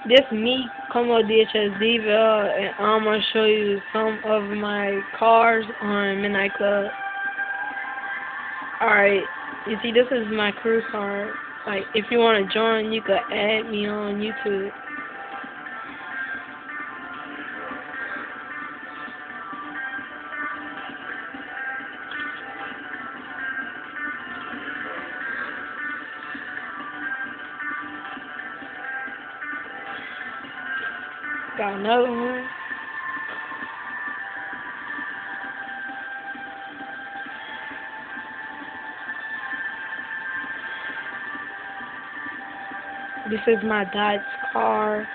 This me como DHS Diva, and I'm gonna show you some of my cars on Midnight Club. Alright, you see this is my crew card. Like, if you wanna join, you could add me on YouTube. Got another one. This is my Dodge car.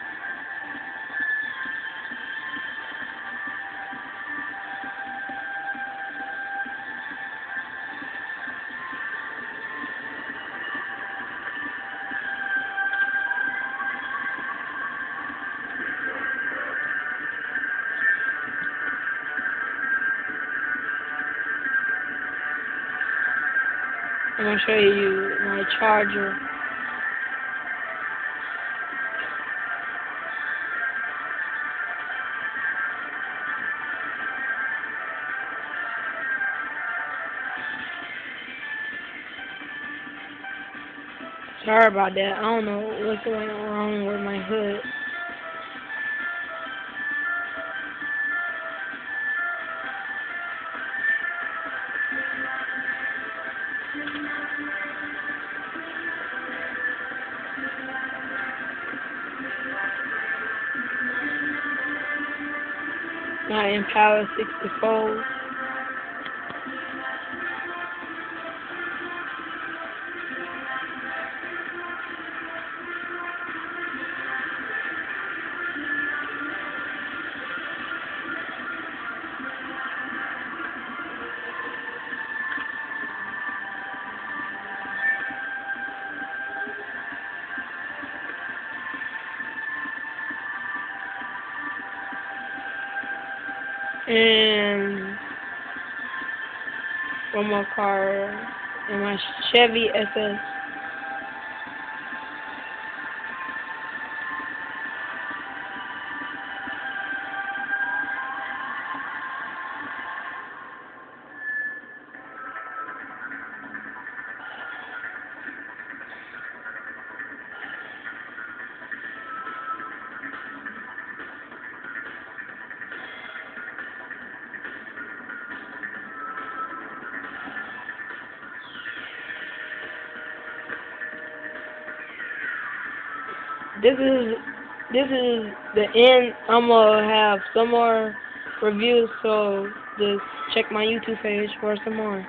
I'm gonna show you my Charger. Sorry about that. I don't know what's going wrong with my hood. My Impala 64. And one more car, and my Chevy SS. This is the end. I'm gonna have some more reviews, so just check my YouTube page for some more.